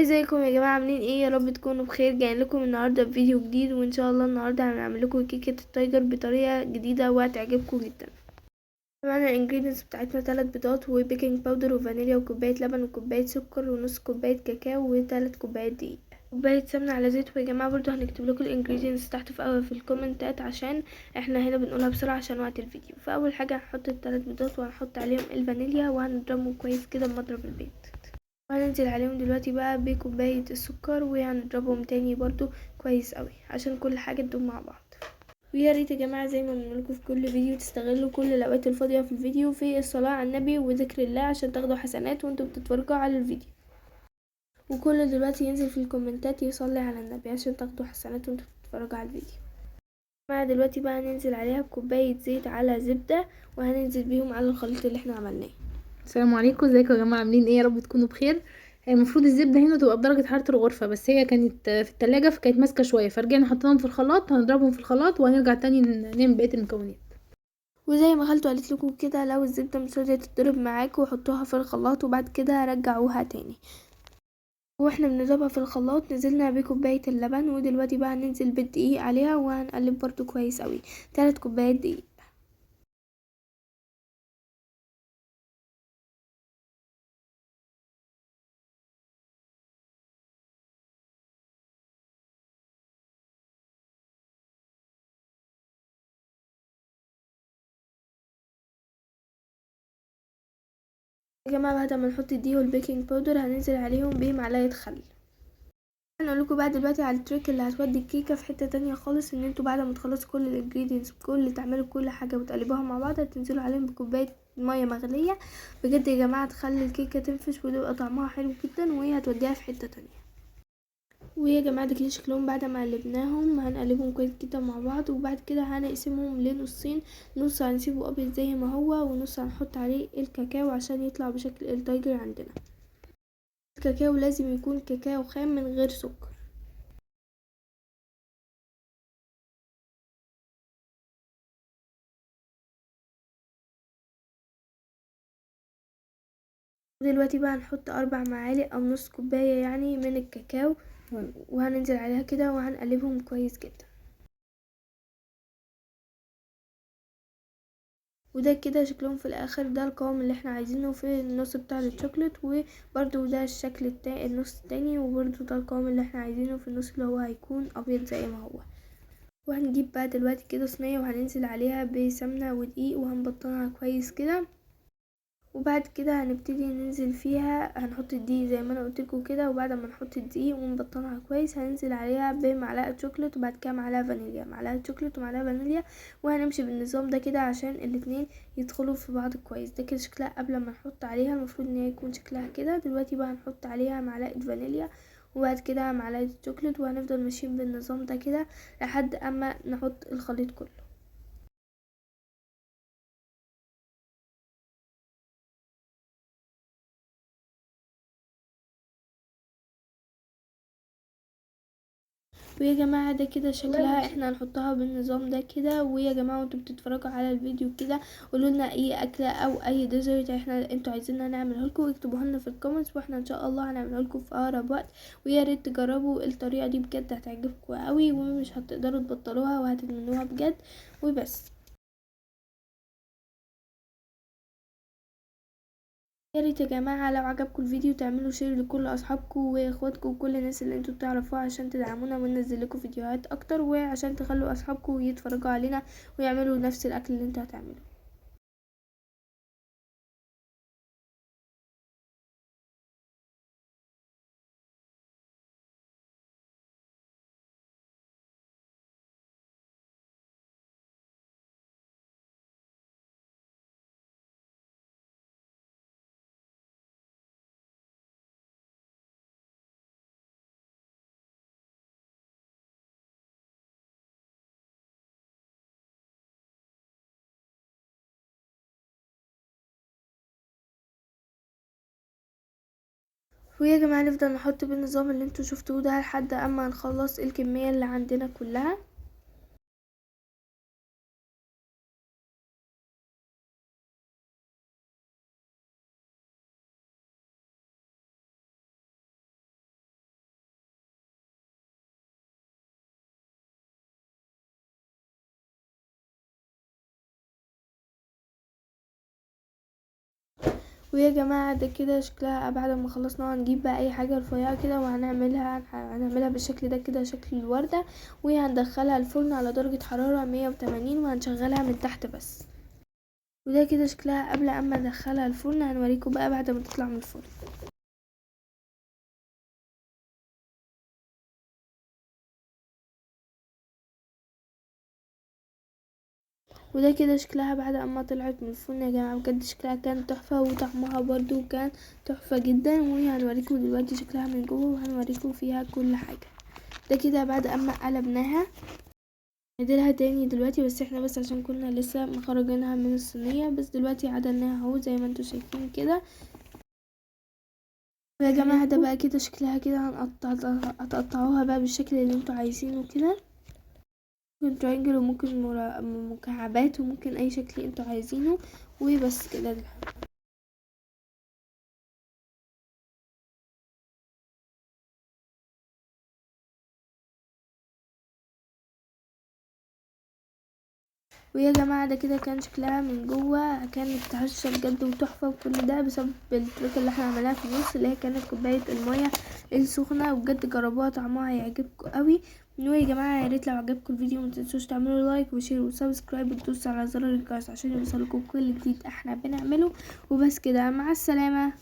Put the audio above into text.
ازيكم يا جماعه؟ عاملين ايه؟ يا رب تكونوا بخير. جاي لكم النهارده بفيديو جديد، وان شاء الله النهارده هنعمل لكم كيكه التايجر بطريقه جديده وهتعجبكم جدا. طبعا الانجريدينتس بتاعتنا 3 بيضات وبيكنج باودر وفانيليا وكوبايه لبن وكوبايه سكر ونص كوبايه كاكاو و3 كوبايات دقيق، كوبايه سمنه على زيت. ويا جماعه برضو هنكتب لكم الانجريدينتس تحت في الكومنتات، عشان احنا هنا بنقولها بسرعه عشان وقت الفيديو. فاول حاجه هنحط ال3 بيضات وهنحط عليهم الفانيليا وهنضربهم كويس كده بمضرب البيض، وهننزل عليهم دلوقتي بقى بكوباية السكر وهنضربهم تاني برضو كويس قوي عشان كل حاجة تدوب مع بعض. ويا ريت يا جماعة زي ما بنقولكوا في كل فيديو تستغلوا كل الاوقات الفاضية في الفيديو في الصلاة على النبي وذكر الله عشان تاخدوا حسنات وانتوا بتتفرجوا على الفيديو. وكل دلوقتي ينزل في الكومنتات يصلي على النبي عشان تاخدوا حسنات وانتوا بتتفرجوا على الفيديو. مع دلوقتي بقى هننزل عليها بكوباية زيت على زبدة، وهننزل بيهم على الخليط اللي احنا عملناه. السلام عليكم، ازيكم يا جماعه؟ عاملين ايه؟ يا رب تكونوا بخير. هي المفروض الزبده هنا تبقى بدرجه حراره الغرفه، بس هي كانت في التلاجة فكانت ماسكه شويه، فرجعنا حطيناهم في الخلاط. هنضربهم في الخلاط وهنرجع تاني نعمل بقيه المكونات. وزي ما خالته قالت لكم كده، لو الزبده مش راضيه تتضرب معاكم حطوها في الخلاط وبعد كده رجعوها تاني. واحنا بنضربها في الخلاط نزلنا بكوبايه اللبن، ودلوقتي بقى هننزل بالدقيق عليها وهنقلب برضو كويس قوي. 3 كوبايات دقيق. يا جماعه بعد ما نحط الدقيق والبيكنج باودر هننزل عليهم بمعلقه خل. هنقول لكم بقى دلوقتي على التريك اللي هتودي الكيكه في حته تانية خالص، ان انتوا بعد ما تخلصوا كل الانجريدينتس تعملوا كل حاجه وتقلبوها مع بعض، هتنزلوا عليهم بكوبايه ميه مغليه. بجد يا جماعه تخلي الكيكه تنفش وتبقى طعمها حلو جدا، وهي هتوديها في حته تانية. ويا جماعه ده كده شكلهم بعد ما قلبناهم. هنقلبهم كويس جدا مع بعض، وبعد كده هنقسمهم لنصين. نص هنسيبه ابيض زي ما هو، ونص هنحط عليه الكاكاو عشان يطلع بشكل التايجر عندنا. الكاكاو لازم يكون كاكاو خام من غير سكر. دلوقتي بقى هنحط 4 معالق او نص كوبايه يعني من الكاكاو، وهننزل عليها كده وهنقلبهم كويس جدا. وده كده شكلهم في الاخر. ده القوام اللي احنا عايزينه في النص بتاع الشوكولات، وبرده ده الشكل النص التاني، وبرده ده القوام اللي احنا عايزينه في النص اللي هو هيكون ابيض زي ما هو. وهنجيب بقى دلوقتي كده صينيه وهننزل عليها بسمنه ودقيق وهنبطنها كويس كده. وبعد كده هنبتدي ننزل فيها. هنحط الدقيق زي ما انا قلتلكوا كده، وبعد ما نحط الدقيق ونبطنها كويس هننزل عليها بمعلقه شوكولات، وبعد كده معلقه فانيليا، معلقه شوكولات ومعلقه فانيليا. وهنمشي بالنظام ده كده عشان الاتنين يدخلوا في بعض كويس. ده كده شكلها قبل ما نحط عليها، المفروض ان هي يكون شكلها كده. دلوقتي بقى هنحط عليها معلقه فانيليا وبعد كده معلقه شوكولات، وهنفضل ماشيين بالنظام ده كده لحد اما نحط الخليط كله. ويا جماعة ده كده شكلها. احنا هنحطها بالنظام ده كده. ويا جماعة وانتوا بتتفرجوا على الفيديو كده قولولنا اي اكلة او اي ديزرت انتوا عايزيننا نعمله لكم، اكتبوها لنا في الكومنتس واحنا ان شاء الله هنعمله لكم في اقرب وقت. ويا ريت تجربوا الطريقة دي، بجد هتعجبكم قوي ومش هتقدروا تبطلوها وهتدمنوها بجد. وبس. يا ريت يا جماعة لو عجبكم الفيديو تعملوا شير لكل اصحابكم واخواتكم وكل الناس اللي انتوا بتعرفوها، عشان تدعمونا وننزل لكم فيديوهات اكتر، وعشان تخلوا اصحابكم يتفرجوا علينا ويعملوا نفس الاكل اللي انتوا هتعملوه. ويا جماعة نفضل نحط بالنظام اللي انتوا شفتوه ده لحد اما نخلص الكمية اللي عندنا كلها. ويا جماعه ده كده شكلها. بعد ما خلصنا هنجيب بقى اي حاجه رفيعه كده وهنعملها بالشكل ده كده، شكل الورده، وهندخلها الفرن على درجه حراره 180 وهنشغلها من تحت بس. وده كده شكلها قبل اما ندخلها الفرن. هنوريكم بقى بعد ما تطلع من الفرن. وده كده شكلها بعد اما طلعت من الفرن يا جماعه. بجد شكلها كان تحفه وطعمها برضو كان تحفه جدا. وهنوريكم دلوقتي شكلها من جوه وهنوريكم فيها كل حاجه. ده كده بعد اما قلبناها. نعدلها تاني دلوقتي، بس احنا بس عشان كنا لسه مخرجينها من الصينيه، بس دلوقتي عدلناها اهو زي ما انتوا شايفين كده. يا جماعه ده بقى كده شكلها كده. هتقطعوها بقى بالشكل اللي انتوا عايزينه كده. ممكن ترينجل وممكن مكعبات وممكن اي شكل انتوا عايزينه. وبس كده. ويا جماعه ده كده كان شكلها من جوه. كانت هشه بجد وتحفه، وكل ده بسبب التريك اللي احنا عملناها في النص، اللي هي كانت كوبايه الميه السخنه. وبجد جربوها، طعمها هيعجبكم قوي. ويا جماعه يا ريت لو عجبكم الفيديو متنسوش تعملوا لايك وشير وسبسكرايب وتدوسوا على زر الجرس عشان يوصلكم كل جديد احنا بنعمله. وبس كده، مع السلامه.